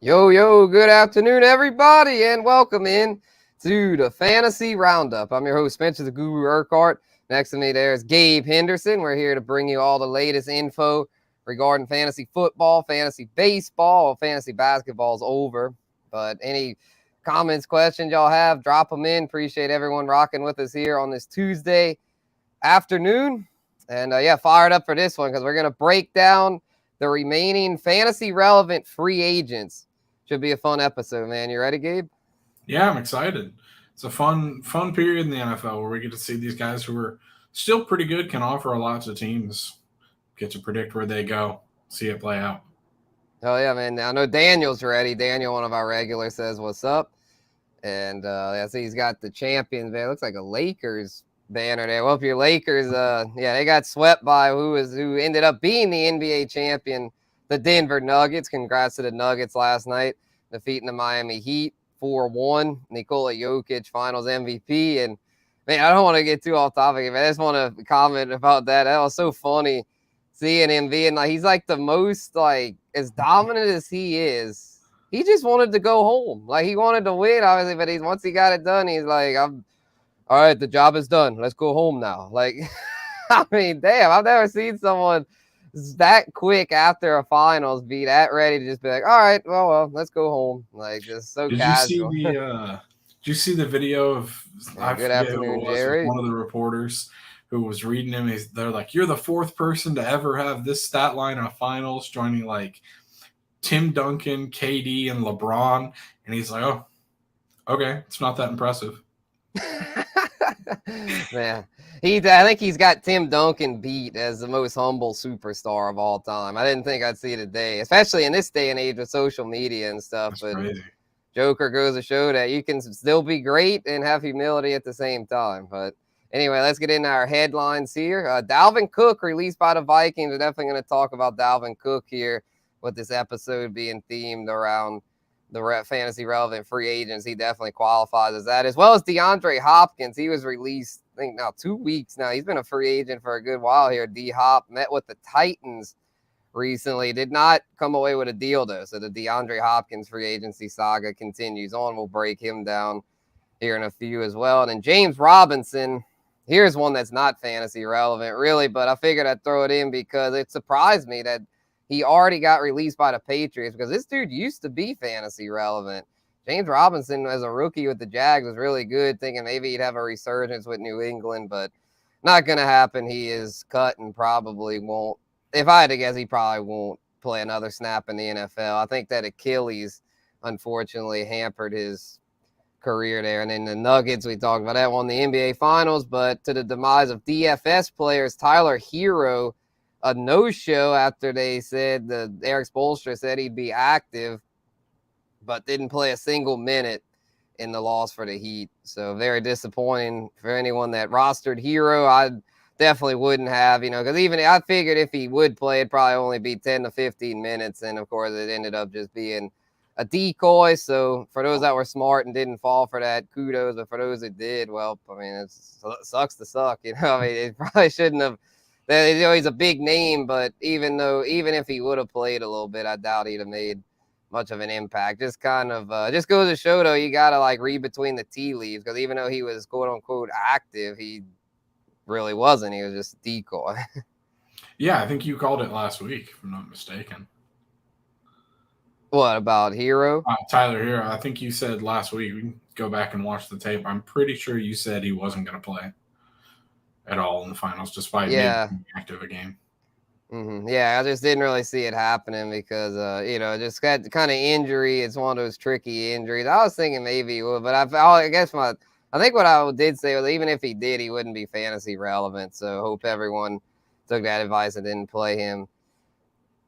Yo, good afternoon, everybody, and welcome in to the Fantasy Roundup. I'm your host, Spencer the Guru Urquhart. Next to me there is Gabe Henderson. We're here to bring you all the latest info regarding fantasy football, fantasy baseball, or fantasy basketball's over. But any comments, questions y'all have, drop them in. Appreciate everyone rocking with us here on this Tuesday afternoon. And fired up for this one because we're going to break down the remaining fantasy relevant free agents. Should be a fun episode, man. You ready, Gabe? Yeah, I'm excited. It's a fun period in the NFL where we get to see these guys who are still pretty good, can offer a lot to teams, get to predict where they go, see it play out. Oh, yeah, man. I know Daniel's ready. Daniel, one of our regulars, says, what's up? And I see he's got the champions, man. It looks like a Lakers banner there. Well, if your Lakers, they got swept by who ended up being the NBA champion, the Denver Nuggets. Congrats to the Nuggets last night, defeating the Miami Heat 4-1. Nikola Jokic, Finals MVP. And, man, I don't want to get too off topic, man. I just want to comment about that. That was so funny seeing him being like, he's like the most, like, as dominant as he is. He just wanted to go home. Like, he wanted to win, obviously, but once he got it done, he's like, all right, the job is done. Let's go home now. Like, I mean, damn, I've never seen someone that quick after a finals be that ready to just be like, all right, well, let's go home. Like, just so casual. Did you see the video of I Good forget who afternoon, it was, Jerry. one of the reporters who was reading him. They're like, "You're the fourth person to ever have this stat line in a finals, joining like Tim Duncan, KD, and LeBron." And he's like, "Oh, okay, it's not that impressive." Man, I think he's got Tim Duncan beat as the most humble superstar of all time. I didn't think I'd see it today, especially in this day and age with social media and stuff. That's but crazy. Joker goes to show that you can still be great and have humility at the same time. But anyway, let's get into our headlines here. Dalvin Cook released by the Vikings. We're definitely going to talk about Dalvin Cook here with this episode being themed around the fantasy relevant free agents. He definitely qualifies as that, as well as DeAndre Hopkins. He was released, I think, now 2 weeks now. He's been a free agent for a good while here. D-Hop met with the Titans recently. Did not come away with a deal, though. So the DeAndre Hopkins free agency saga continues on. We'll break him down here in a few as well. And then James Robinson, here's one that's not fantasy relevant, really, but I figured I'd throw it in because it surprised me that he already got released by the Patriots because this dude used to be fantasy relevant. James Robinson, as a rookie with the Jags, was really good, thinking maybe he'd have a resurgence with New England, but not going to happen. He is cut and probably won't. If I had to guess, he probably won't play another snap in the NFL. I think that Achilles, unfortunately, hampered his career there. And then the Nuggets, we talked about that one, the NBA Finals, but to the demise of DFS players, Tyler Hero, a no-show after they said Eric Spoelstra said he'd be active, but didn't play a single minute in the loss for the Heat. So very disappointing for anyone that rostered Hero. I definitely wouldn't have, because even I figured if he would play, it'd probably only be 10 to 15 minutes. And of course, it ended up just being a decoy. So for those that were smart and didn't fall for that, kudos. But for those that did, well, I mean, it sucks to suck. I mean, it probably shouldn't have. He's a big name, but even if he would have played a little bit, I doubt he'd have made much of an impact. Just kind of just goes to show, though, you got to like read between the tea leaves, because even though he was quote unquote active, he really wasn't. He was just a decoy. Yeah, I think you called it last week, if I'm not mistaken. What about Hero? Tyler Hero. I think you said last week. We can go back and watch the tape. I'm pretty sure you said he wasn't going to play at all in the finals, despite maybe being active a game. Mm-hmm. Yeah, I just didn't really see it happening because, just got kind of injury. It's one of those tricky injuries. I was thinking maybe he would, but I think what I did say was even if he did, he wouldn't be fantasy relevant. So hope everyone took that advice and didn't play him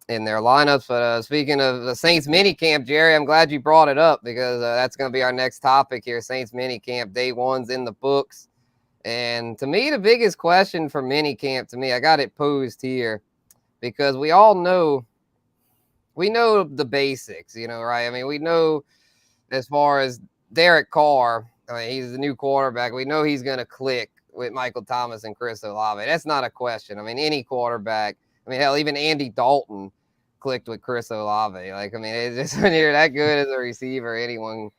in their lineups. But speaking of the Saints minicamp, Jerry, I'm glad you brought it up because that's going to be our next topic here. Saints minicamp, day one's in the books. And to me, the biggest question for minicamp, I got it posed here because we all know the basics, right? I mean, we know as far as Derek Carr, he's the new quarterback. We know he's going to click with Michael Thomas and Chris Olave. That's not a question. I mean, any quarterback, hell, even Andy Dalton clicked with Chris Olave. Like, I mean, it's just when you're that good as a receiver, anyone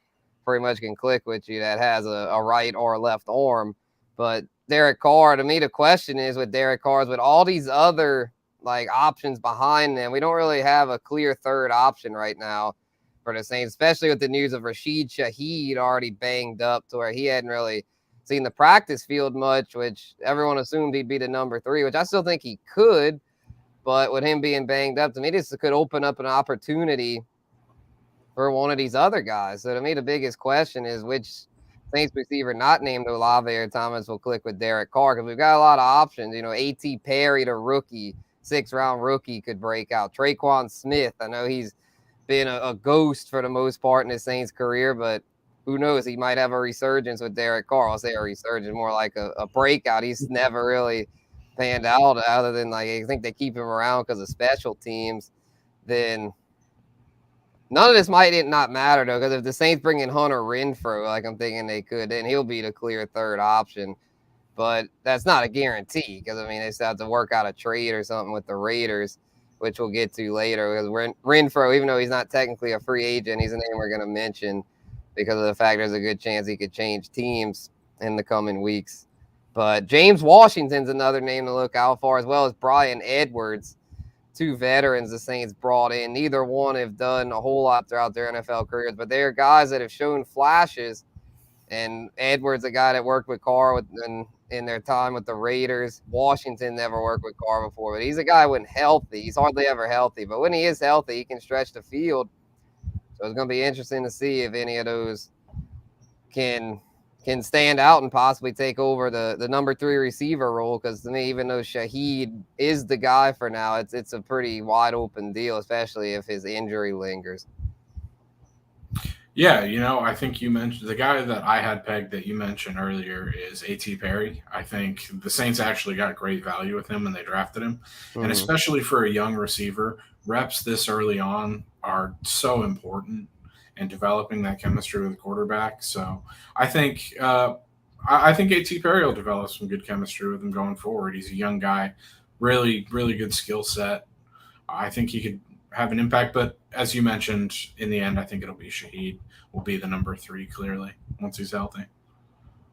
pretty much can click with you that has a right or left arm. But Derek Carr, to me, the question is with Derek Carr, with all these other like options behind them, we don't really have a clear third option right now for the Saints, especially with the news of Rashid Shaheed already banged up to where he hadn't really seen the practice field much, which everyone assumed he'd be the number 3, which I still think he could. But with him being banged up, to me, this could open up an opportunity for one of these other guys. So to me, the biggest question is which Saints receiver not named Olave or Thomas will click with Derek Carr, because we've got a lot of options. You know, A.T. Perry, the rookie, 6th-round rookie, could break out. Traquan Smith, I know he's been a ghost for the most part in his Saints career, but who knows? He might have a resurgence with Derek Carr. I'll say a resurgence, more like a breakout. He's never really panned out other than, like, I think they keep him around because of special teams. Then none of this might not matter, though, because if the Saints bring in Hunter Renfrow, like I'm thinking they could, then he'll be the clear third option. But that's not a guarantee, because, I mean, they still have to work out a trade or something with the Raiders, which we'll get to later. Because Renfrow, even though he's not technically a free agent, he's a name we're going to mention because of the fact there's a good chance he could change teams in the coming weeks. But James Washington's another name to look out for, as well as Brian Edwards, 2 veterans the Saints brought in. Neither one have done a whole lot throughout their NFL careers, but they're guys that have shown flashes. And Edwards, a guy that worked with Carr in their time with the Raiders. Washington never worked with Carr before, but he's a guy when healthy. He's hardly ever healthy, but when he is healthy, he can stretch the field. So it's going to be interesting to see if any of those can stand out and possibly take over the number 3 receiver role. Because to me, even though Shaheed is the guy for now, it's a pretty wide open deal, especially if his injury lingers. Yeah, you know, I think you mentioned the guy that I had pegged that you mentioned earlier is A.T. Perry. I think the Saints actually got great value with him when they drafted him. Mm-hmm. And especially for a young receiver, reps this early on are so important in developing that chemistry with the quarterback. So I think A.T. Perry will develop some good chemistry with him going forward. He's a young guy, really, really good skill set. I think he could have an impact, but as you mentioned, in the end, I think it'll be Shaheed will be the number 3 clearly once he's healthy.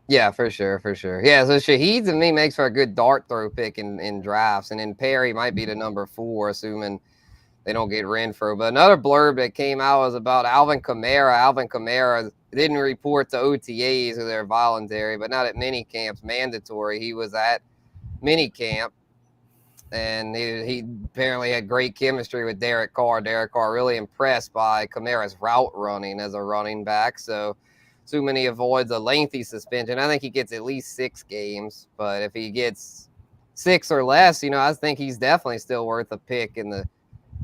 Yeah, for sure. Yeah, so Shaheed to me makes for a good dart throw pick in drafts, and then Perry might be the number 4, assuming they don't get Renfrow. But another blurb that came out was about Alvin Kamara. Alvin Kamara didn't report to OTAs because they're voluntary, but not at minicamps, mandatory. He was at minicamp. And he apparently had great chemistry with Derek Carr. Derek Carr really impressed by Kamara's route running as a running back. So assuming he avoids a lengthy suspension, I think he gets at least 6 games. But if he gets 6 or less, you know, I think he's definitely still worth a pick in the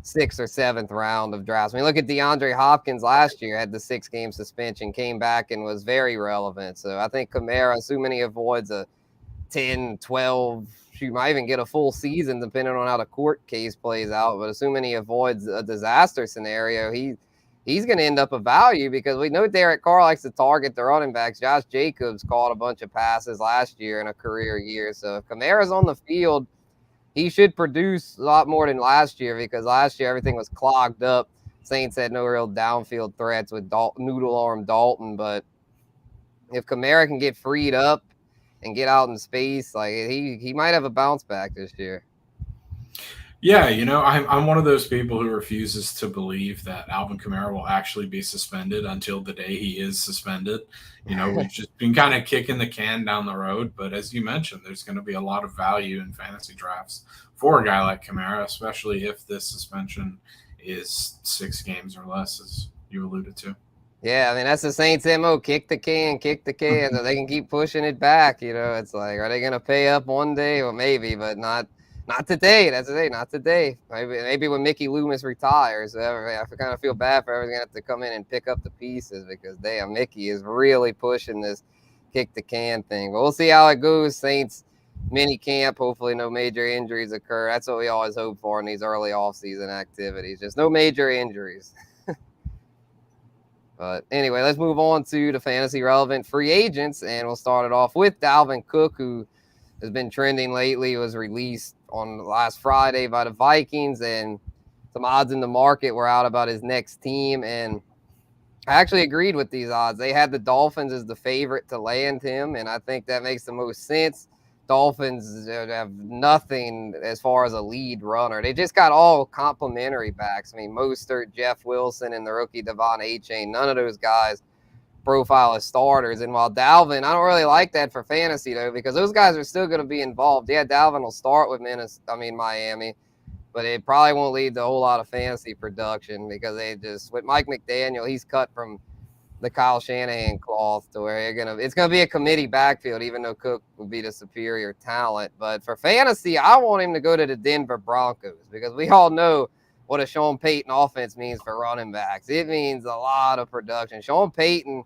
6th or 7th round of drafts. I mean, look at DeAndre Hopkins last year, had the 6-game suspension, came back and was very relevant. So I think Kamara, assuming he avoids a 10, 12, you might even get a full season depending on how the court case plays out. But assuming he avoids a disaster scenario, he's going to end up a value, because we know Derek Carr likes to target the running backs. Josh Jacobs caught a bunch of passes last year in a career year. So if Kamara's on the field, he should produce a lot more than last year, because last year everything was clogged up. Saints had no real downfield threats with noodle arm Dalton. But if Kamara can get freed up and get out in space, like he might have a bounce back this year. Yeah, you know, I'm one of those people who refuses to believe that Alvin Kamara will actually be suspended until the day he is suspended. You know, we've just been kind of kicking the can down the road. But as you mentioned, there's going to be a lot of value in fantasy drafts for a guy like Kamara, especially if this suspension is 6 games or less, as you alluded to. Yeah, I mean, that's the Saints' MO. Kick the can, so they can keep pushing it back. You know, it's like, are they going to pay up one day? Well, maybe, but not today. That's the day, not today. Maybe when Mickey Loomis retires. I kind of feel bad for everyone's going to have to come in and pick up the pieces, because, damn, Mickey is really pushing this kick the can thing. But we'll see how it goes. Saints mini camp. Hopefully no major injuries occur. That's what we always hope for in these early offseason activities. Just no major injuries. But anyway, let's move on to the fantasy relevant free agents, and we'll start it off with Dalvin Cook, who has been trending lately. Was released on last Friday by the Vikings, and some odds in the market were out about his next team, and I actually agreed with these odds. They had the Dolphins as the favorite to land him, and I think that makes the most sense. Dolphins have nothing as far as a lead runner. They just got all complimentary backs. I mean, Mostert, Jeff Wilson, and the rookie Devon Achane. None of those guys profile as starters. And while Dalvin, I don't really like that for fantasy, though, because those guys are still going to be involved. Yeah, Dalvin will start with Miami, but it probably won't lead to a whole lot of fantasy production because they just, with Mike McDaniel, he's cut from the Kyle Shanahan cloth to where it's gonna be a committee backfield, even though Cook will be the superior talent. But for fantasy, I want him to go to the Denver Broncos because we all know what a Sean Payton offense means for running backs. It means a lot of production. Sean Payton,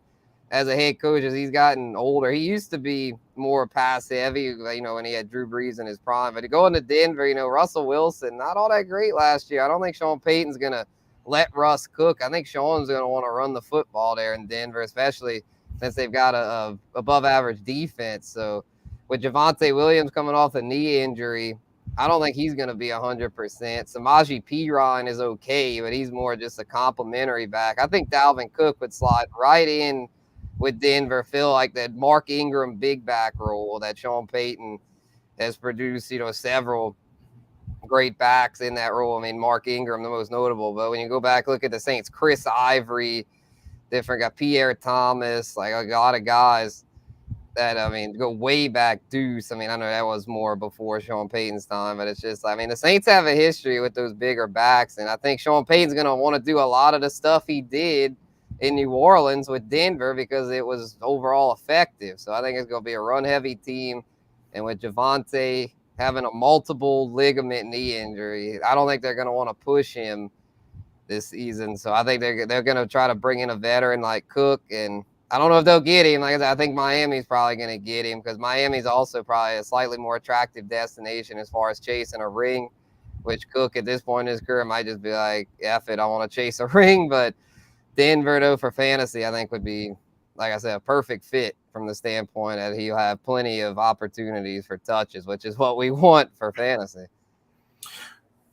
as a head coach, as he's gotten older, he used to be more pass heavy, when he had Drew Brees in his prime. But to go into Denver, Russell Wilson, not all that great last year. I don't think Sean Payton's gonna let Russ cook. I think Sean's going to want to run the football there in Denver, especially since they've got a above average defense. So with Javonte Williams coming off a knee injury, I don't think he's going to be 100%. Samaje Perine is okay, but he's more just a complimentary back. I think Dalvin Cook would slide right in with Denver, feel like that Mark Ingram big back role that Sean Payton has produced, several great backs in that role. I mean, Mark Ingram, the most notable, but when you go back, look at the Saints, Chris Ivory, different guy, Pierre Thomas, like a lot of guys that, go way back. Deuce. I know that was more before Sean Payton's time, but it's just, the Saints have a history with those bigger backs, and I think Sean Payton's going to want to do a lot of the stuff he did in New Orleans with Denver because it was overall effective. So I think it's going to be a run-heavy team, and with Javonte having a multiple ligament knee injury, I don't think they're going to want to push him this season. So I think they're going to try to bring in a veteran like Cook, and I don't know if they'll get him. Like I said, I think Miami's probably going to get him because Miami's also probably a slightly more attractive destination as far as chasing a ring, which Cook at this point in his career might just be like, F it, I want to chase a ring. But Denver, though, for fantasy, I think would be, like I said, a perfect fit from the standpoint that he'll have plenty of opportunities for touches, which is what we want for fantasy.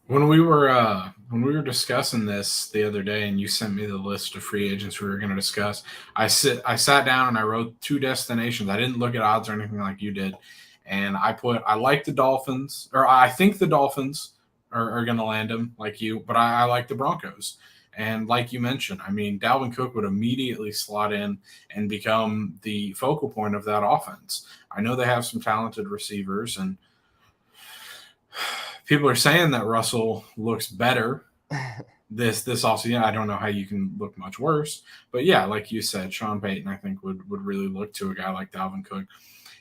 When we were discussing this the other day, and you sent me the list of free agents we were going to discuss, I sat down and I wrote two destinations. I didn't look at odds or anything like you did, and I like the Dolphins, or I think the Dolphins are going to land him like you, but I like the Broncos. And like you mentioned, Dalvin Cook would immediately slot in and become the focal point of that offense. I know they have some talented receivers, and people are saying that Russell looks better this offseason. I don't know how you can look much worse. But yeah, like you said, Sean Payton, I think, would really look to a guy like Dalvin Cook.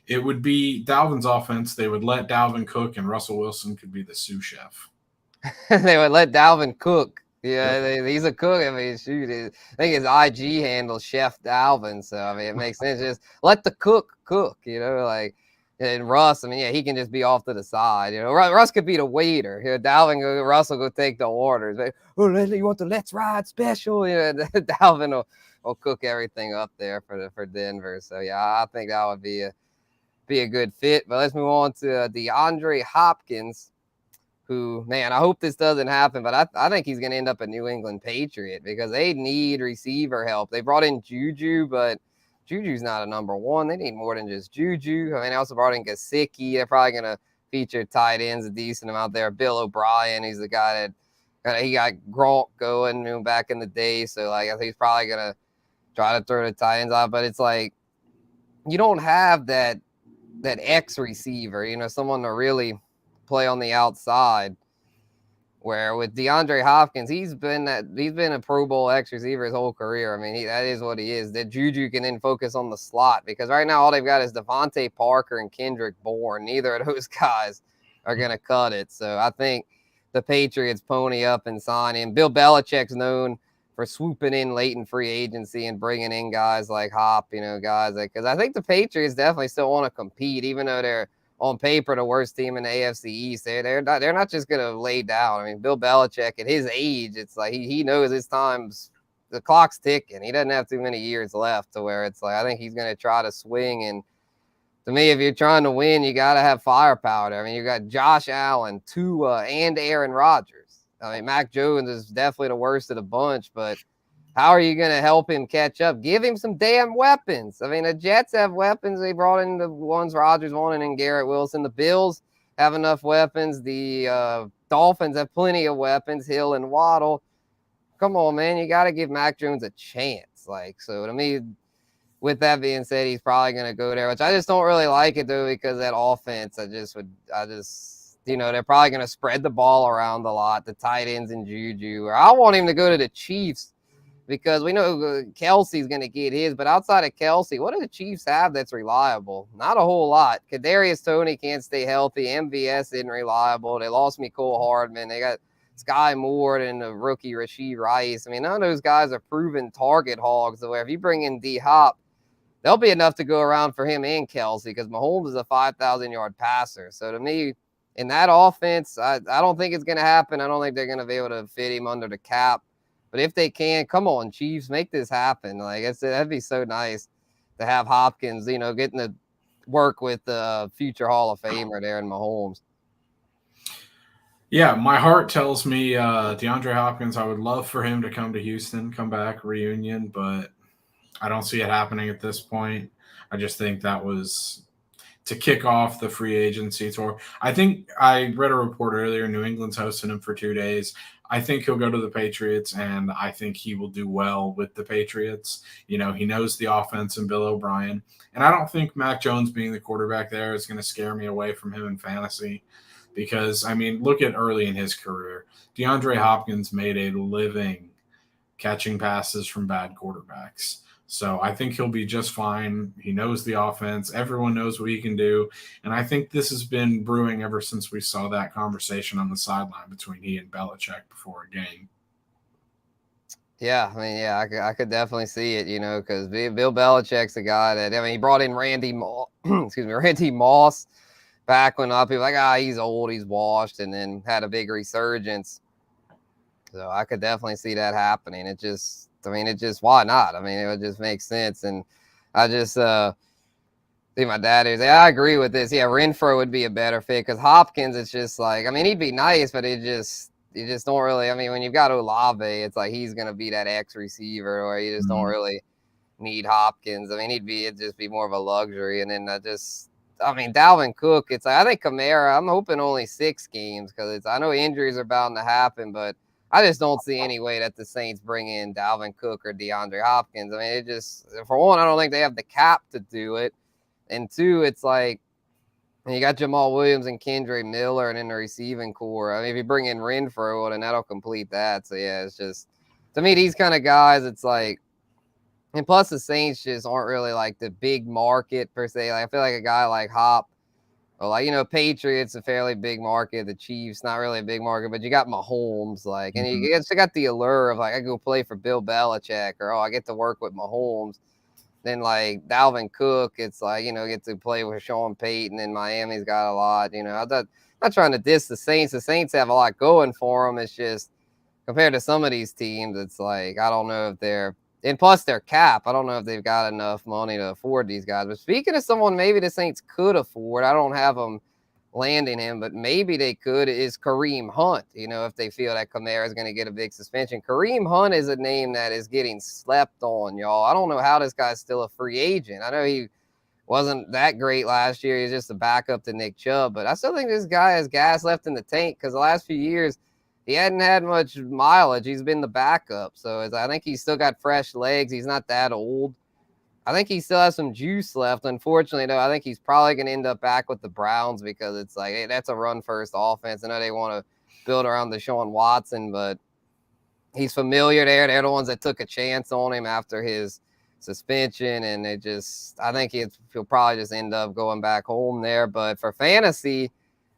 It would be Dalvin's offense. They would let Dalvin cook, and Russell Wilson could be the sous chef. They would let Dalvin cook. Yeah, he's a cook. Shoot, I think his IG handle Chef Dalvin. So it makes sense. Just let the cook. And Russ, he can just be off to the side. Russ could be the waiter. Russell go take the orders. You want the Let's Ride special? Dalvin will cook everything up there for Denver. So yeah, I think that would be a good fit. But let's move on to DeAndre Hopkins. Who, man, I hope this doesn't happen, but I think he's going to end up a New England Patriot because they need receiver help. They brought in Juju, but Juju's not a number one. They need more than just Juju. They also brought in Gesicki. They're probably going to feature tight ends a decent amount there. Bill O'Brien, he's the guy that he got Gronk going back in the day. So, I think he's probably going to try to throw the tight ends out. But it's like you don't have that X receiver, someone to really play on the outside, where with DeAndre Hopkins, he's been a Pro Bowl X receiver his whole career. That is what he is. That Juju can then focus on the slot because right now all they've got is Devontae Parker and Kendrick Bourne. Neither of those guys are going to cut it. So I think the Patriots pony up and sign him. Bill Belichick's known for swooping in late in free agency and bringing in guys like Hop, guys because I think the Patriots definitely still want to compete, even though they're on paper the worst team in the AFC East. They're not just going to lay down. Bill Belichick at his age, it's like he knows his time's, the clock's ticking. He doesn't have too many years left to where it's like I think he's going to try to swing. And to me, if you're trying to win, you got to have firepower. You got Josh Allen, Tua, and Aaron Rodgers. I mean, Mac Jones is definitely the worst of the bunch, but how are you going to help him catch up? Give him some damn weapons. I mean, the Jets have weapons. They brought in the ones Rodgers wanted and Garrett Wilson. The Bills have enough weapons. The Dolphins have plenty of weapons, Hill and Waddle. Come on, man. You got to give Mac Jones a chance. Like, so to me, with that being said, he's probably going to go there, which I just don't really like it, though, because that offense, they're probably going to spread the ball around a lot, the tight ends and Juju. Or I want him to go to the Chiefs because we know Kelsey's going to get his, but outside of Kelsey, what do the Chiefs have that's reliable? Not a whole lot. Kadarius Toney can't stay healthy. MVS isn't reliable. They lost Mecole Hardman. They got Sky Moore and the rookie Rashee Rice. I mean, none of those guys are proven target hogs. Where if you bring in D-Hop, there'll be enough to go around for him and Kelsey because Mahomes is a 5,000-yard passer. So to me, in that offense, I don't think it's going to happen. I don't think they're going to be able to fit him under the cap. But if they can, come on, Chiefs, make this happen. Like I said, that'd be so nice to have Hopkins, getting to work with the future Hall of Famer there in Mahomes. Yeah, my heart tells me DeAndre Hopkins, I would love for him to come to Houston, come back, reunion, but I don't see it happening at this point. I just think that was to kick off the free agency tour. I think I read a report earlier, New England's hosting him for 2 days. I think he'll go to the Patriots, and I think he will do well with the Patriots. He knows the offense and Bill O'Brien. And I don't think Mac Jones being the quarterback there is going to scare me away from him in fantasy because, I mean, look at early in his career. DeAndre Hopkins made a living catching passes from bad quarterbacks. So I think he'll be just fine. He knows the offense. Everyone knows what he can do. And I think this has been brewing ever since we saw that conversation on the sideline between he and Belichick before a game. Yeah, I mean, yeah, I could definitely see it, because Bill Belichick's a guy that, he brought in Randy Moss back when a lot of people were like, he's old, he's washed, and then had a big resurgence. So I could definitely see that happening. Why not? I mean, it would just make sense. And I just see my dad is, I agree with this. Yeah, Renfro would be a better fit because Hopkins, it's just like, I mean, he'd be nice, but you just don't really, I mean, when you've got Olave, it's like he's going to be that X receiver or you just don't really need Hopkins. I mean, it'd just be more of a luxury. And then Dalvin Cook, it's like, I think Kamara, I'm hoping only 6 games because I know injuries are bound to happen, but I just don't see any way that the Saints bring in Dalvin Cook or DeAndre Hopkins. I mean, for one, I don't think they have the cap to do it. And 2, it's like, you got Jamal Williams and Kendre Miller and in the receiving core. I mean, if you bring in Renfro, then that'll complete that. So, yeah, it's just, to me, these kind of guys, it's like, and plus the Saints just aren't really like the big market per se. Like, I feel like a guy like Hop, or like, Patriots, a fairly big market. The Chiefs, not really a big market, but you got Mahomes, like, and you got the allure of like, I go play for Bill Belichick, or I get to work with Mahomes. Then like Dalvin Cook, it's like, get to play with Sean Payton, and Miami's got a lot. I'm not trying to diss the Saints. The Saints have a lot going for them. It's just compared to some of these teams, it's like, I don't know if they're, and plus their cap, I don't know if they've got enough money to afford these guys. But speaking of someone maybe the Saints could afford, I don't have them landing him, but maybe they could, is Kareem Hunt. If they feel that Kamara is going to get a big suspension. Kareem Hunt is a name that is getting slept on, y'all. I don't know how this guy's still a free agent. I know he wasn't that great last year. He's just a backup to Nick Chubb, but I still think this guy has gas left in the tank because the last few years he hadn't had much mileage. He's been the backup. So I think he's still got fresh legs. He's not that old. I think he still has some juice left. Unfortunately, though, I think he's probably going to end up back with the Browns because it's like, hey, that's a run-first offense. I know they want to build around Deshaun Watson, but he's familiar there. They're the ones that took a chance on him after his suspension, and I think he'll probably just end up going back home there. But for fantasy,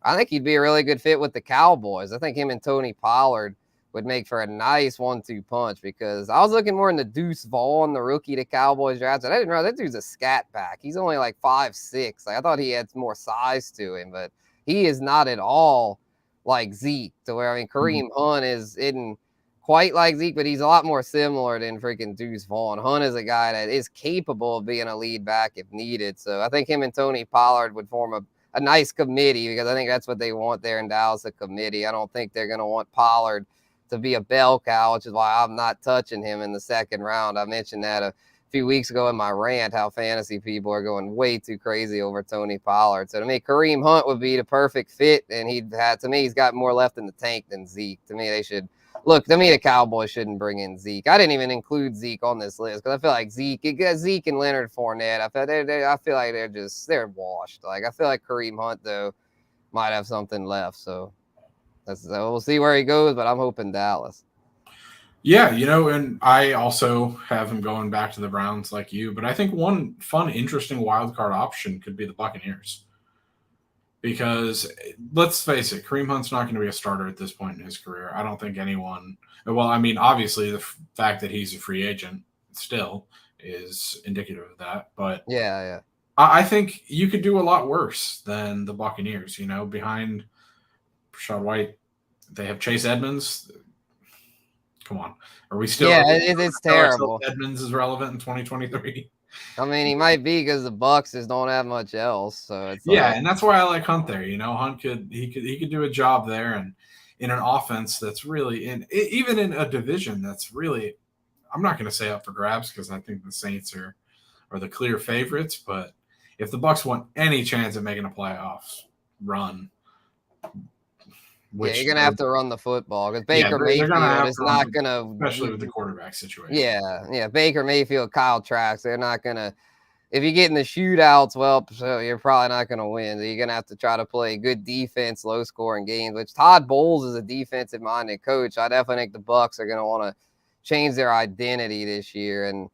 I think he'd be a really good fit with the Cowboys. I think him and Tony Pollard would make for a nice 1-2 punch because I was looking more in the Deuce Vaughn, the rookie the Cowboys drafted. I didn't know that dude's a scat back. He's only like 5'6". Like, I thought he had more size to him, but he is not at all like Zeke. To where, I mean, Kareem Hunt isn't quite like Zeke, but he's a lot more similar than freaking Deuce Vaughn. Hunt is a guy that is capable of being a lead back if needed. So I think him and Tony Pollard would form a nice committee, because I think that's what they want there in Dallas, a committee. I don't think they're going to want Pollard to be a bell cow, which is why I'm not touching him in the second round. I mentioned that a few weeks ago in my rant, how fantasy people are going way too crazy over Tony Pollard. So to me, Kareem Hunt would be the perfect fit, and to me, he's got more left in the tank than Zeke. To me, to me, the Cowboys shouldn't bring in Zeke. I didn't even include Zeke on this list because I feel like Zeke and Leonard Fournette, I feel like they're washed. Like, I feel like Kareem Hunt, though, might have something left. So we'll see where he goes, but I'm hoping Dallas. Yeah, and I also have him going back to the Browns like you, but I think one fun, interesting wild card option could be the Buccaneers. Because let's face it, Kareem Hunt's not going to be a starter at this point in his career. I don't think anyone. Well, I mean, obviously the fact that he's a free agent still is indicative of that. But yeah, I think you could do a lot worse than the Buccaneers. Behind Rashad White, they have Chase Edmonds. Come on, are we still? Yeah, it's terrible. Edmonds is relevant in 2023. I mean, he might be because the Bucks just don't have much else. So it's and that's why I like Hunt there. Hunt could do a job there, and in an offense that's really even in a division that's really, I'm not going to say up for grabs because I think the Saints are the clear favorites. But if the Bucks want any chance at making a playoffs run, you're going to have to run the football because Baker Mayfield is not going to, especially with the quarterback situation. Yeah. Baker Mayfield, Kyle Trask, they're not going to. If you get in the shootouts, well, so you're probably not going to win. So you're going to have to try to play good defense, low-scoring games, which Todd Bowles is a defensive-minded coach. I definitely think the Bucks are going to want to change their identity this year. And,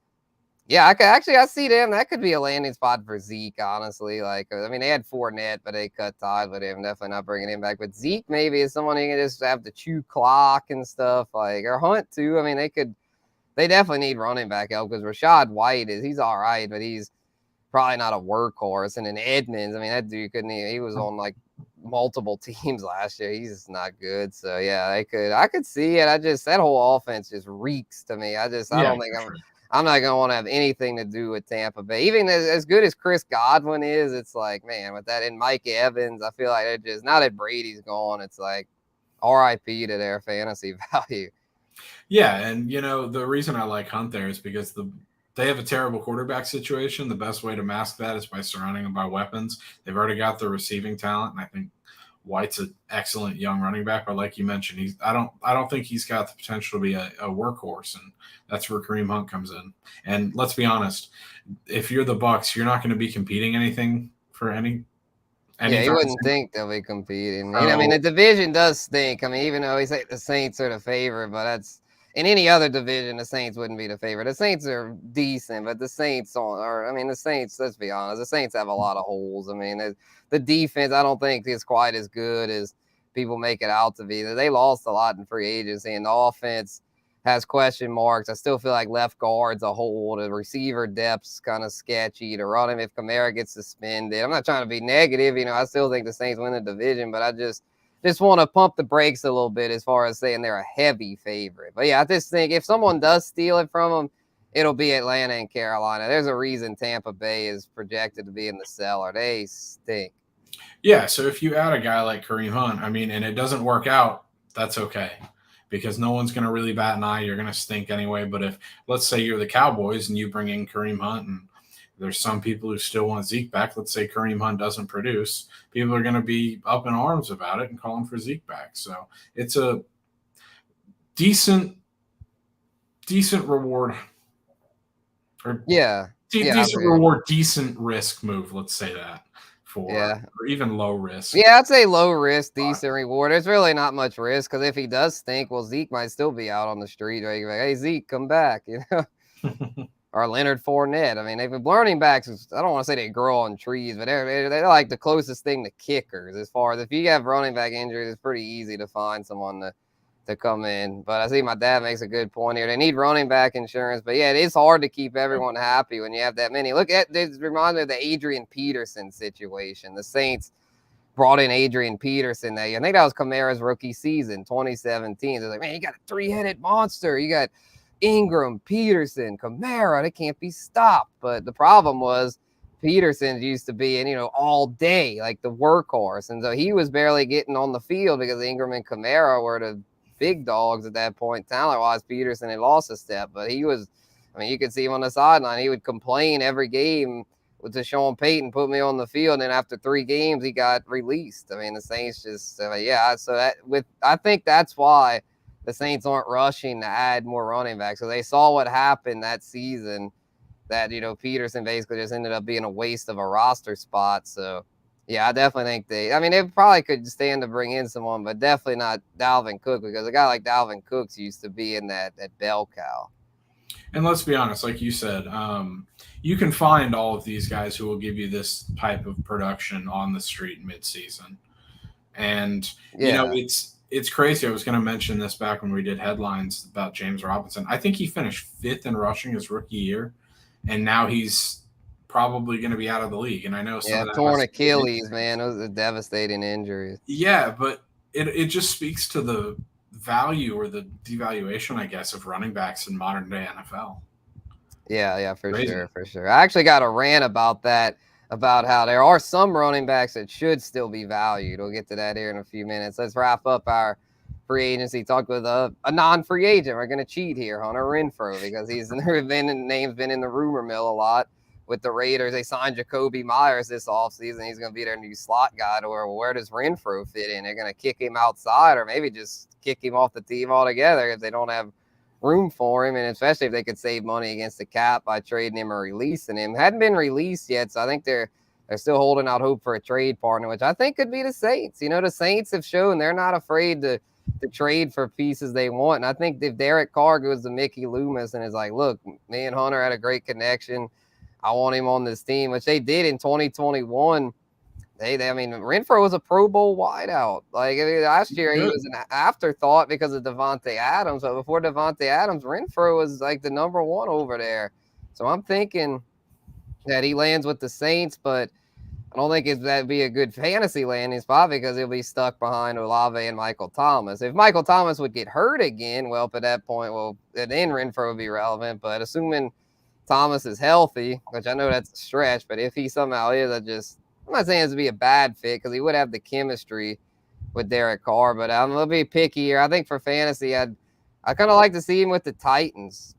yeah, I see them. That could be a landing spot for Zeke, honestly. Like, I mean, they had Fournette, but they cut ties with him. Definitely not bringing him back. But Zeke maybe is someone who can just have to chew clock and stuff. Like, or Hunt, too. I mean, they definitely need running back help because Rashad White he's all right, but he's probably not a workhorse. And then Edmonds, I mean, that dude he was on like multiple teams last year. He's just not good. So yeah, I could see it. That whole offense just reeks to me. I don't think I'm not going to want to have anything to do with Tampa Bay. Even as good as Chris Godwin is, it's like, man, with that and Mike Evans, I feel like they're just, now that Brady's gone, it's like RIP to their fantasy value. Yeah. And the reason I like Hunt there is because they have a terrible quarterback situation. The best way to mask that is by surrounding them by weapons. They've already got the receiving talent, and I think White's an excellent young running back. But like you mentioned, I don't think he's got the potential to be a workhorse, and that's where Kareem Hunt comes in. And let's be honest, if you're the Bucks, you're not going to be competing anything for any. Yeah, you wouldn't think they'll be competing. I mean, the division does stink. I mean, even though he's like the Saints are the favorite, but that's. In any other division, the Saints wouldn't be the favorite. The Saints are decent, but the Saints, let's be honest, the Saints have a lot of holes. I mean, the defense, I don't think is quite as good as people make it out to be. They lost a lot in free agency, and the offense has question marks. I still feel like left guard's a hole. The receiver depth's kind of sketchy to run him if Kamara gets suspended. I'm not trying to be negative. I still think the Saints win the division, but I just want to pump the brakes a little bit as far as saying they're a heavy favorite. But yeah, I just think if someone does steal it from them, it'll be Atlanta and Carolina. There's a reason Tampa Bay is projected to be in the cellar. They stink. Yeah, so if you add a guy like Kareem Hunt, I mean, and it doesn't work out, that's okay. Because no one's going to really bat an eye. You're going to stink anyway. But if, let's say you're the Cowboys and you bring in Kareem Hunt and there's some people who still want Zeke back. Let's say Kareem Hunt doesn't produce. People are going to be up in arms about it and calling for Zeke back. So it's a decent reward. Decent reward, decent risk move. Let's say that or even low risk. Yeah, I'd say low risk, decent reward. There's really not much risk because if he does stink, well, Zeke might still be out on the street. Right? Like, hey, Zeke, come back. Or Leonard Fournette. I mean, they've been running backs. I don't want to say they grow on trees, but they're like the closest thing to kickers as far as if you have running back injuries, it's pretty easy to find someone to come in. But I see my dad makes a good point here. They need running back insurance, but yeah, it is hard to keep everyone happy when you have that many. Look at this, reminds me of the Adrian Peterson situation. The Saints brought in Adrian Peterson. I think that was Kamara's rookie season, 2017. They're like, man, you got a three-headed monster. You got Ingram, Peterson, Kamara, they can't be stopped. But the problem was Peterson used to be, and all day, like the workhorse. And so he was barely getting on the field because Ingram and Kamara were the big dogs at that point. Talent-wise, Peterson had lost a step, but he was, you could see him on the sideline. He would complain every game to Sean Payton, put me on the field. And then after 3 games, he got released. The Saints just, I think that's why the Saints aren't rushing to add more running backs. So they saw what happened that season, that, Peterson basically just ended up being a waste of a roster spot. So, yeah, I definitely think they probably could stand to bring in someone, but definitely not Dalvin Cook, because a guy like Dalvin Cook used to be in that bell cow. And let's be honest, like you said, you can find all of these guys who will give you this type of production on the street midseason. And, it's crazy. I was going to mention this back when we did headlines about James Robinson. I think he finished 5th in rushing his rookie year, and now he's probably going to be out of the league. And I know some of that torn Achilles, man. Those are devastating injuries. Yeah, but it just speaks to the value or the devaluation, I guess, of running backs in modern day NFL. Yeah, for sure. I actually got a rant about that, about how there are some running backs that should still be valued. We'll get to that here in a few minutes. Let's wrap up our free agency. Talk with a non-free agent. We're going to cheat here, Hunter Renfrow, because name's been in the rumor mill a lot with the Raiders. They signed Jacoby Myers this offseason. He's going to be their new slot guy. Or where does Renfrow fit in? They're going to kick him outside, or maybe just kick him off the team altogether if they don't have room for him, and especially if they could save money against the cap by trading him or releasing him. Hadn't been released yet, so I think they're still holding out hope for a trade partner, which I think could be the Saints. The Saints have shown they're not afraid to trade for pieces they want. And I think if Derek Carr goes to Mickey Loomis and is like, look, me and Hunter had a great connection, I want him on this team, which they did in 2021. Renfrow was a Pro Bowl wideout. Last year he was an afterthought because of Devontae Adams. But before Devontae Adams, Renfrow was like the number 1 over there. So I'm thinking that he lands with the Saints, but I don't think that'd be a good fantasy landing spot because he'll be stuck behind Olave and Michael Thomas. If Michael Thomas would get hurt again, well, at that point, then Renfrow would be relevant. But assuming Thomas is healthy, which I know that's a stretch, but if he somehow is, I'm not saying this would be a bad fit because he would have the chemistry with Derek Carr, but I'm going to be picky here. I think for fantasy, I kind of like to see him with the Titans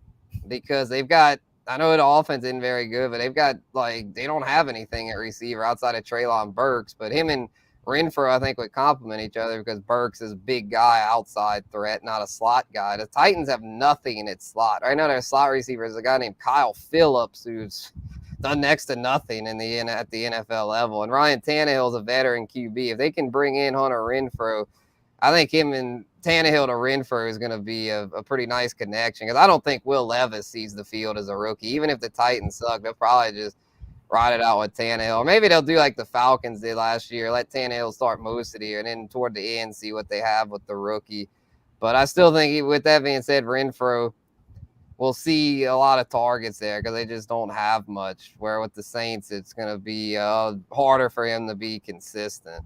because they've got, I know the offense isn't very good, but they've got, they don't have anything at receiver outside of Treylon Burks, but him and Renfrow, I think, would complement each other because Burks is a big guy, outside threat, not a slot guy. The Titans have nothing in its slot. Right now, their slot receiver is a guy named Kyle Phillips, who's done next to nothing at the NFL level. And Ryan Tannehill is a veteran QB. If they can bring in Hunter Renfrow, I think him and Tannehill to Renfrow is going to be a pretty nice connection because I don't think Will Levis sees the field as a rookie. Even if the Titans suck, they'll probably just ride it out with Tannehill. Or maybe they'll do like the Falcons did last year, let Tannehill start most of the year, and then toward the end see what they have with the rookie. But I still think, with that being said, Renfrow, we'll see a lot of targets there because they just don't have much. Where with the Saints, it's going to be harder for him to be consistent.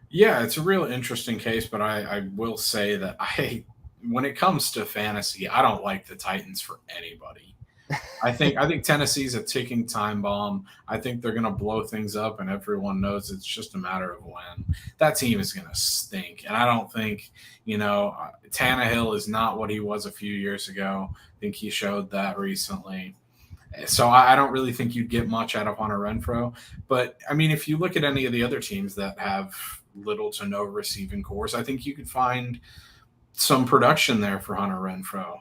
Yeah, it's a real interesting case, but I will say that when it comes to fantasy, I don't like the Titans for anybody. I think Tennessee's a ticking time bomb. I think they're going to blow things up, and everyone knows it's just a matter of when. That team is going to stink, and I don't think, Tannehill is not what he was a few years ago. I think he showed that recently. So I don't really think you'd get much out of Hunter Renfrow. But, if you look at any of the other teams that have little to no receiving cores, I think you could find some production there for Hunter Renfrow.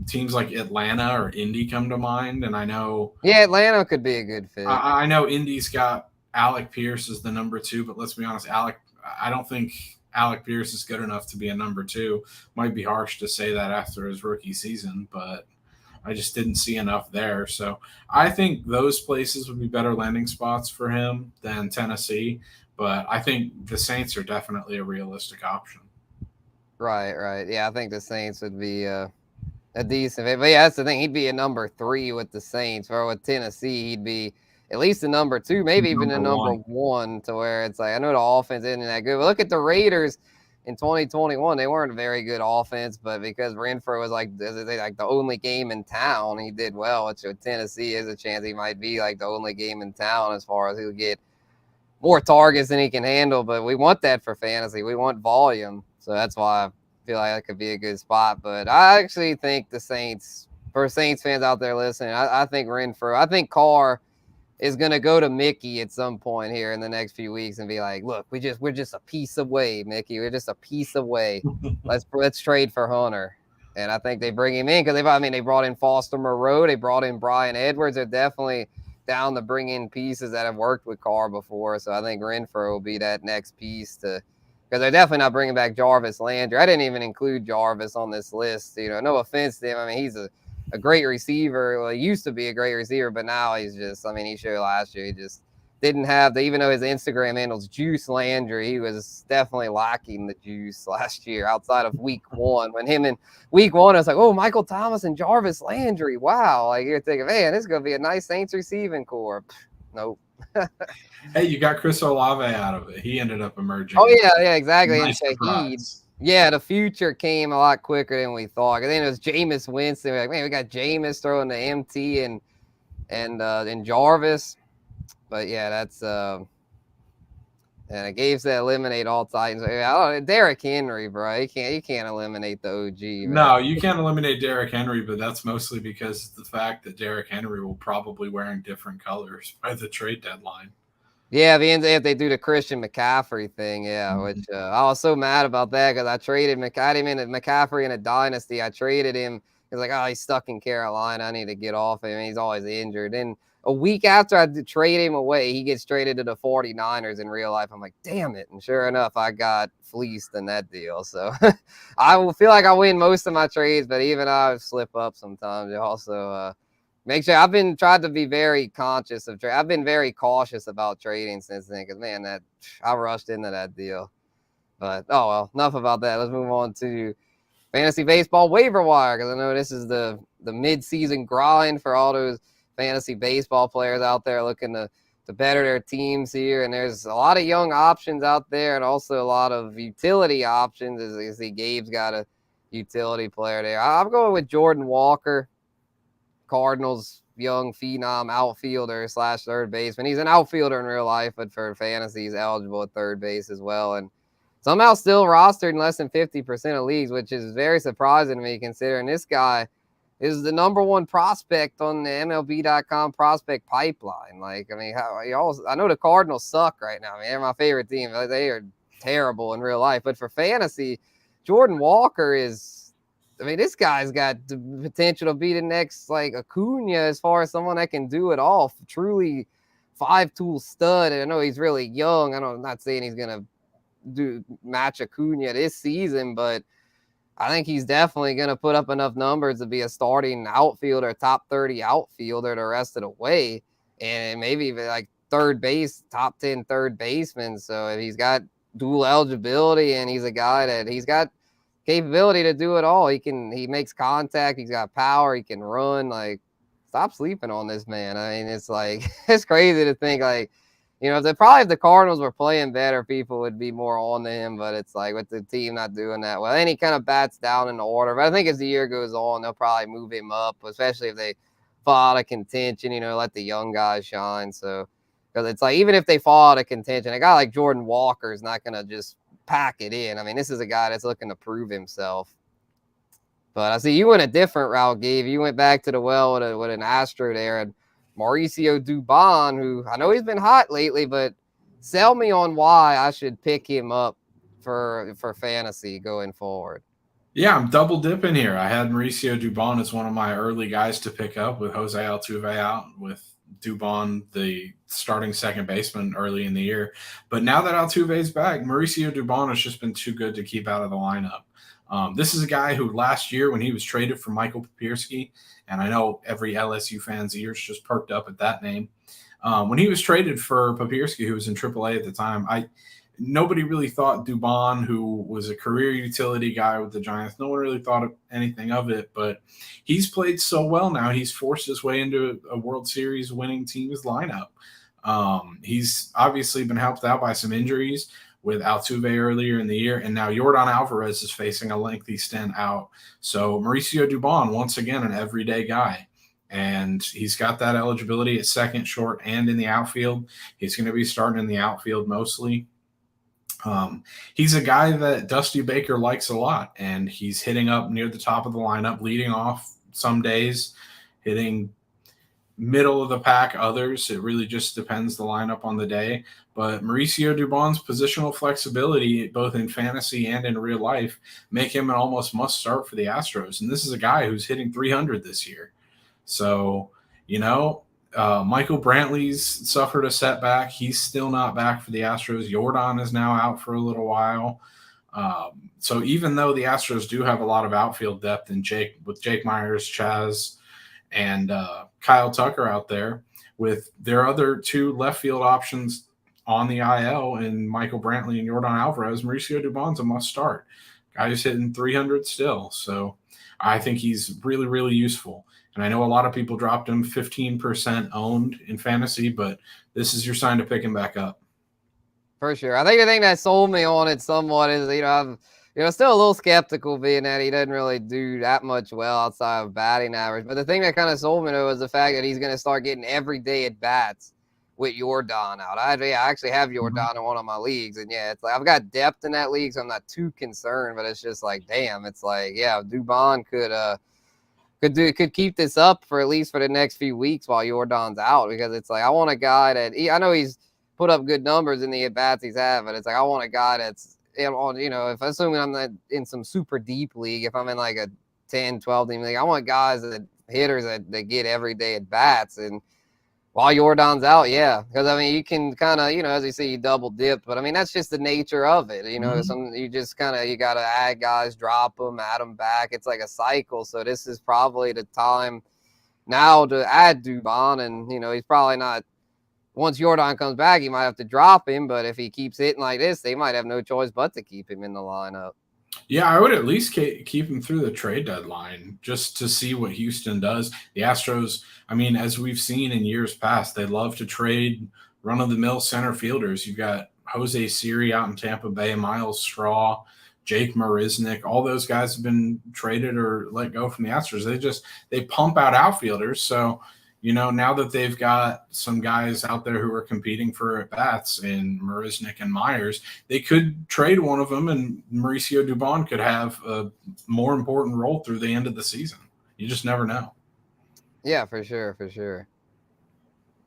Teams like Atlanta or Indy come to mind, and I know... Yeah, Atlanta could be a good fit. I know Indy's got Alec Pierce as the number 2, but let's be honest, I don't think Alec Pierce is good enough to be a number 2. Might be harsh to say that after his rookie season, but I just didn't see enough there. So I think those places would be better landing spots for him than Tennessee, but I think the Saints are definitely a realistic option. Right. Yeah, I think the Saints would be a decent fit. But yeah, that's the thing. He'd be a number 3 with the Saints, or with Tennessee, he'd be at least a number 2, maybe even a number 1, to where it's like, I know the offense isn't that good. But look at the Raiders. in 2021, they weren't a very good offense, but because Renfro was like the only game in town, he did well. Which with Tennessee is a chance he might be like the only game in town as far as he'll get more targets than he can handle. But we want that for fantasy. We want volume, so that's why I feel like that could be a good spot. But I actually think the Saints, for Saints fans out there listening, I think Renfro, I think Carr is going to go to Mickey at some point here in the next few weeks and be like, look, we're just a piece away, Mickey. We're just a piece away. Let's trade for Hunter. And I think they bring him in because they brought in Foster Moreau. They brought in Brian Edwards. They're definitely down to bring in pieces that have worked with Carr before. So I think Renfro will be that next piece because they're definitely not bringing back Jarvis Landry. I didn't even include Jarvis on this list. No offense to him. I mean, he's a great receiver. Well, he used to be a great receiver, but now he's just, he showed last year, he just didn't have even though his Instagram handle's Juice Landry, he was definitely lacking the juice last year outside of week 1. When him in week 1, I was like, oh, Michael Thomas and Jarvis Landry. Wow. Like you're thinking, man, this is going to be a nice Saints receiving core. Nope. Hey, you got Chris Olave out of it. He ended up emerging. Oh, yeah, exactly. Nice And Shaheed. Yeah, the future came a lot quicker than we thought. And then it was Jameis Winston. We're like, man, we got Jameis throwing the MT and Jarvis. But yeah, that's and it gave that eliminate all Titans. Derrick Henry, bro. You can't eliminate the OG. Man. No, you can't eliminate Derrick Henry, but that's mostly because of the fact that Derrick Henry will probably wearing different colors by the trade deadline. Yeah, if they do the Christian McCaffrey thing, yeah, which I was so mad about that because I traded McCaffrey in a dynasty. I traded him. He's like, oh, he's stuck in Carolina. I need to get off him. He's always injured. And a week after I trade him away, he gets traded to the 49ers in real life. I'm like, damn it. And sure enough, I got fleeced in that deal. So I will feel like I win most of my trades, but even I slip up sometimes. Also, make sure I've been tried to be very conscious of trade. I've been very cautious about trading since then because, man, that I rushed into that deal. But, oh, well, enough about that. Let's move on to fantasy baseball waiver wire because I know this is the mid-season grind for all those fantasy baseball players out there looking to better their teams here. And there's a lot of young options out there and also a lot of utility options. As you see, Gabe's got a utility player there. I'm going with Jordan Walker, Cardinals young phenom outfielder / third baseman. He's an outfielder in real life, but for fantasy, he's eligible at third base as well. And somehow still rostered in less than 50% of leagues, which is very surprising to me considering this guy is the number 1 prospect on the MLB.com prospect pipeline. I know the Cardinals suck right now. They're my favorite team. They are terrible in real life. But for fantasy, Jordan Walker is, this guy's got the potential to be the next Acuna as far as someone that can do it all. Truly 5-tool stud. And I know he's really young. I'm not saying he's going to match Acuna this season, but I think he's definitely going to put up enough numbers to be a starting outfielder, top 30 outfielder the rest of the way, and maybe even third base, top 10 third baseman. So if he's got dual eligibility and he's a guy that he's got capability to do it all, he makes contact, he's got power, he can run. Stop sleeping on this man. It's it's crazy to think if the Cardinals were playing better, people would be more on to him. But it's with the team not doing that well, and he kind of bats down in the order. But I think as the year goes on, they'll probably move him up, especially if they fall out of contention. Let the young guys shine. So because it's even if they fall out of contention, a guy like Jordan Walker is not going to just pack it in. This is a guy that's looking to prove himself. But I see you went a different route, Gabe. You went back to the well with an Astro there and Mauricio Dubon, who I know he's been hot lately, but sell me on why I should pick him up for fantasy going forward. Yeah, I'm double dipping here. I had Mauricio Dubon as one of my early guys to pick up with Jose Altuve out, with Dubon the starting second baseman early in the year. But now that Altuve's back, Mauricio Dubon has just been too good to keep out of the lineup. This is a guy who last year when he was traded for Michael Papierski, and I know every LSU fan's ears just perked up at that name. When he was traded for Papierski, who was in AAA at the time, nobody really thought Dubon, who was a career utility guy with the Giants, no one really thought of anything of it. But he's played so well now, he's forced his way into a World Series winning team's lineup. He's obviously been helped out by some injuries, with Altuve earlier in the year, and now Yordan Alvarez is facing a lengthy stint out. So Mauricio Dubon, once again, an everyday guy. And he's got that eligibility at second, short, and in the outfield. He's going to be starting in the outfield mostly. He's a guy that Dusty Baker likes a lot, and he's hitting up near the top of the lineup, leading off some days, hitting middle of the pack others. It really just depends the lineup on the day. But Mauricio Dubon's positional flexibility, both in fantasy and in real life, make him an almost must start for the Astros. And this is a guy who's hitting 300 this year. So, Michael Brantley's suffered a setback. He's still not back for the Astros. Yordan is now out for a little while. So even though the Astros do have a lot of outfield depth with Jake Myers, Chaz, and Kyle Tucker out there, with their other two left field options on the IL and Michael Brantley and Yordan Alvarez, Mauricio Dubon's a must start. Guy's hitting 300 still. So I think he's really, really useful. And I know a lot of people dropped him 15% owned in fantasy, but this is your sign to pick him back up. For sure. I think the thing that sold me on it somewhat is, I'm still a little skeptical being that he doesn't really do that much well outside of batting average. But the thing that kind of sold me, though, was the fact that he's going to start getting everyday at-bats with Yordan out. I actually have Yordan in one of my leagues. And, it's like I've got depth in that league, so I'm not too concerned. But it's just like, damn, it's like, Dubon could keep this up for at least for the next few weeks while Yordan's out, because it's like I want a guy that I know he's put up good numbers in the at-bats he's had, but it's like I want a guy that's on, if assuming I'm not in some super deep league, if I'm in like a 10, 12 team league, I want guys hitters that get everyday at-bats. And while Yordan's out, because you can kind of, as you see, you double dip, but that's just the nature of it. You just you got to add guys, drop them, add them back. It's like a cycle. So this is probably the time now to add Dubon, and he's probably not. Once Yordan comes back, he might have to drop him, but if he keeps hitting like this, they might have no choice but to keep him in the lineup. Yeah, I would at least keep him through the trade deadline just to see what Houston does. The Astros, as we've seen in years past, they love to trade run-of-the-mill center fielders. You've got Jose Siri out in Tampa Bay, Miles Straw, Jake Marisnick. All those guys have been traded or let go from the Astros. They pump out outfielders. So, now that they've got some guys out there who are competing for at-bats in Marisnick and Myers, they could trade one of them, and Mauricio Dubon could have a more important role through the end of the season. You just never know. Yeah, for sure.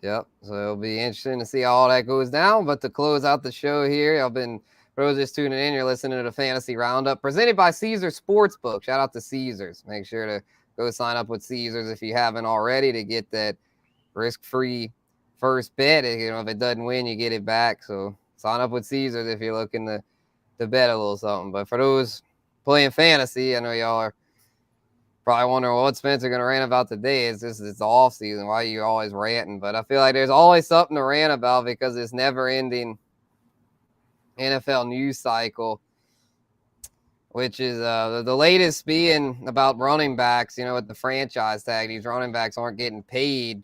Yep. So it'll be interesting to see how all that goes down. But to close out the show here, for those just tuning in, you're listening to the Fantasy Roundup presented by Caesars Sportsbook. Shout out to Caesars. Make sure to go sign up with Caesars if you haven't already to get that risk-free first bet. If it doesn't win, you get it back. So sign up with Caesars if you're looking to bet a little something. But for those playing fantasy, I know y'all are probably wondering what Spencer going to rant about today. It's the off season. Why are you always ranting? But I feel like there's always something to rant about because it's never-ending NFL news cycle, which is the latest being about running backs, with the franchise tag. These running backs aren't getting paid.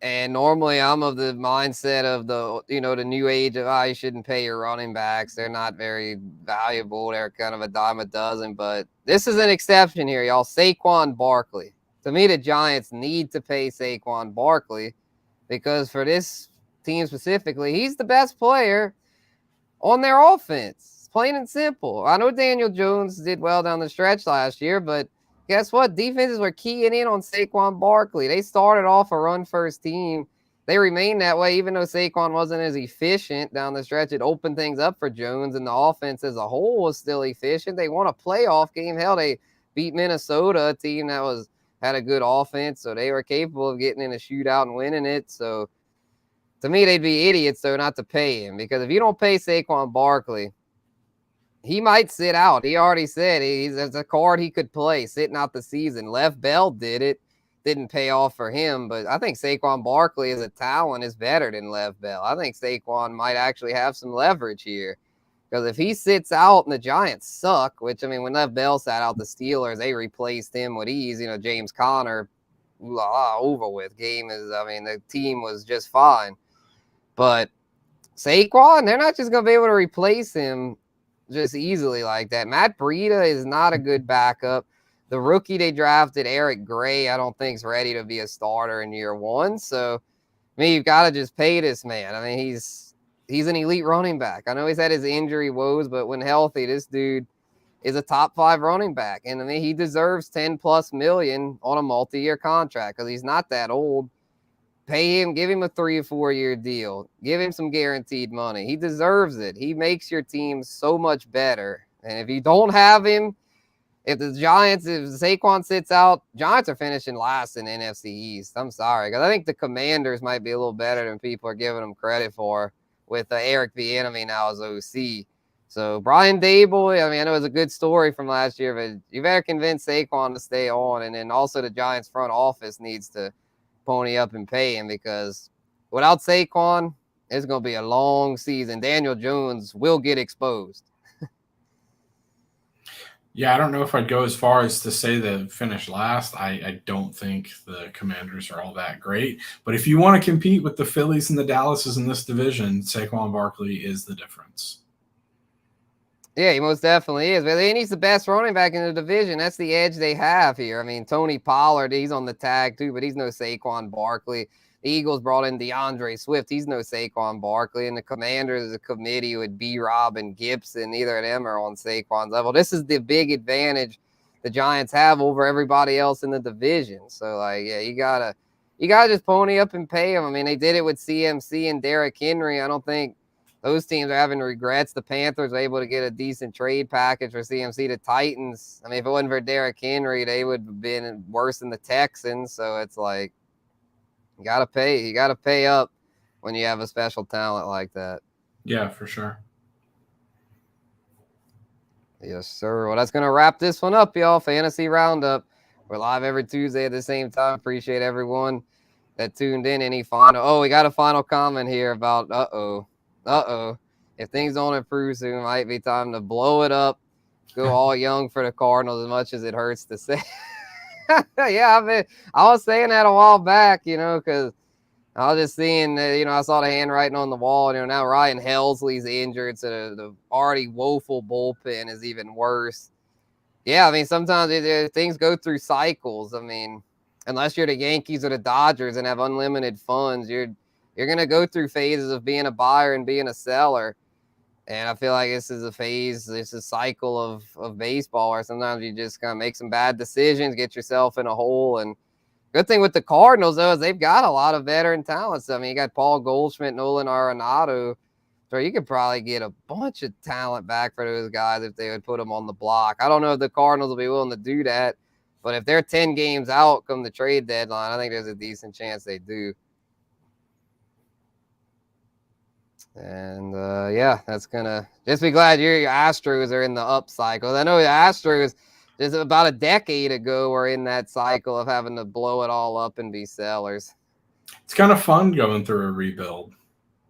And normally I'm of the mindset of the new age of, you shouldn't pay your running backs. They're not very valuable. They're kind of a dime a dozen. But this is an exception here, y'all. Saquon Barkley. To me, the Giants need to pay Saquon Barkley because for this team specifically, he's the best player on their offense. Plain and simple. I know Daniel Jones did well down the stretch last year, but guess what? Defenses were keying in on Saquon Barkley. They started off a run-first team. They remained that way, even though Saquon wasn't as efficient down the stretch. It opened things up for Jones, and the offense as a whole was still efficient. They won a playoff game. Hell, they beat Minnesota, a team that had a good offense, so they were capable of getting in a shootout and winning it. So, to me, they'd be idiots, though, not to pay him, because if you don't pay Saquon Barkley, he might sit out. He already said there's a card he could play sitting out the season. Lev Bell did it. Didn't pay off for him, but I think Saquon Barkley as a talent is better than Lev Bell. I think Saquon might actually have some leverage here because if he sits out and the Giants suck, which, when Lev Bell sat out the Steelers, they replaced him with ease. James Conner, over with. The team was just fine. But Saquon, they're not just going to be able to replace him just easily like that. Matt Breida is not a good backup. The rookie they drafted, Eric Gray, I don't think is ready to be a starter in year one. So, I mean, you've got to just pay this man. I mean, he's an elite running back. I know he's had his injury woes, but when healthy, this dude is a top 5 running back. And I mean, he deserves 10+ million on a multi-year contract because he's not that old. Pay him, give him a 3 or 4 year deal, give him some guaranteed money. He deserves it. He makes your team so much better. And if you don't have him, if Saquon sits out, Giants are finishing last in the NFC East. I'm sorry, because I think the Commanders might be a little better than people are giving them credit for with Eric Bieniemy now as OC. So Brian Daboll, I mean, I know it was a good story from last year, but you better convince Saquon to stay on. And then also the Giants front office needs to pony up and pay him, because without Saquon, it's going to be a long season. Daniel Jones will get exposed. Yeah, I don't know if I'd go as far as to say that finish last. I don't think the Commanders are all that great. But if you want to compete with the Phillies and the Dallases in this division, Saquon Barkley is the difference. Yeah, he most definitely is. But he's the best running back in the division. That's the edge they have here. I mean, Tony Pollard, he's on the tag too, but he's no Saquon Barkley. The Eagles brought in DeAndre Swift. He's no Saquon Barkley. And the Commanders, the committee with B-Rob and Gibson, neither of them are on Saquon's level. This is the big advantage the Giants have over everybody else in the division. So, like, yeah, you gotta just pony up and pay them. I mean, they did it with CMC and Derrick Henry. I don't think those teams are having regrets. The Panthers were able to get a decent trade package for CMC. The Titans, I mean, if it wasn't for Derrick Henry, they would have been worse than the Texans. So it's like, you gotta pay up when you have a special talent like that. Yeah, for sure. Yes, sir. Well, that's gonna wrap this one up, y'all. Fantasy Roundup. We're live every Tuesday at the same time. Appreciate everyone that tuned in. Any final? Oh, we got a final comment here about if things don't improve soon, it might be time to blow it up. Go all young for the Cardinals, as much as it hurts to say. Yeah, I was saying that a while back, because I was just seeing, I saw the handwriting on the wall. Now Ryan Helsley's injured, so the already woeful bullpen is even worse. Yeah, I mean, sometimes things go through cycles. I mean, unless you're the Yankees or the Dodgers and have unlimited funds, you're going to go through phases of being a buyer and being a seller. And I feel like this is a phase, it's a cycle of baseball where sometimes you just kind of make some bad decisions, get yourself in a hole. And good thing with the Cardinals, though, is they've got a lot of veteran talents. I mean, you got Paul Goldschmidt, Nolan Arenado. So you could probably get a bunch of talent back for those guys if they would put them on the block. I don't know if the Cardinals will be willing to do that, but if they're 10 games out come the trade deadline, I think there's a decent chance they do. And, yeah, that's going to – just be glad your Astros are in the up cycle. I know the Astros just about a decade ago were in that cycle of having to blow it all up and be sellers. It's kind of fun going through a rebuild.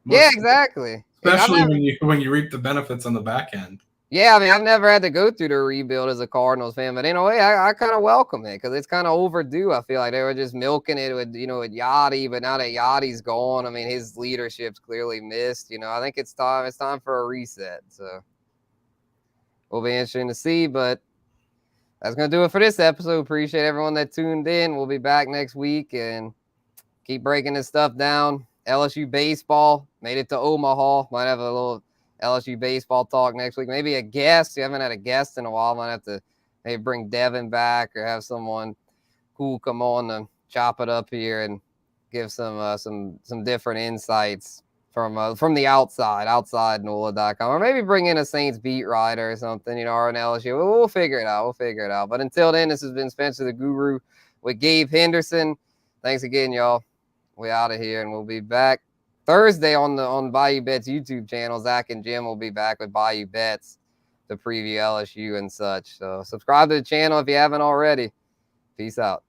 Yeah, exactly. Especially when you reap the benefits on the back end. Yeah, I mean, I've never had to go through the rebuild as a Cardinals fan, but in a way, I kind of welcome it because it's kind of overdue. I feel like they were just milking it with, with Yachty, but now that Yachty's gone, I mean, his leadership's clearly missed. I think it's time for a reset. So will be interesting to see, but that's going to do it for this episode. Appreciate everyone that tuned in. We'll be back next week and keep breaking this stuff down. LSU baseball made it to Omaha. Might have a little LSU baseball talk next week. Maybe a guest. You haven't had a guest in a while. Might have to maybe bring Devin back or have someone cool come on to chop it up here and give some different insights from the outside NOLA.com, or maybe bring in a Saints beat writer or something, or an LSU. We'll figure it out. But until then, this has been Spencer the Guru with Gabe Henderson. Thanks again, y'all. We out of here, and we'll be back Thursday on Bayou Bets YouTube channel. Zach and Jim will be back with Bayou Bets to preview LSU and such. So subscribe to the channel if you haven't already. Peace out.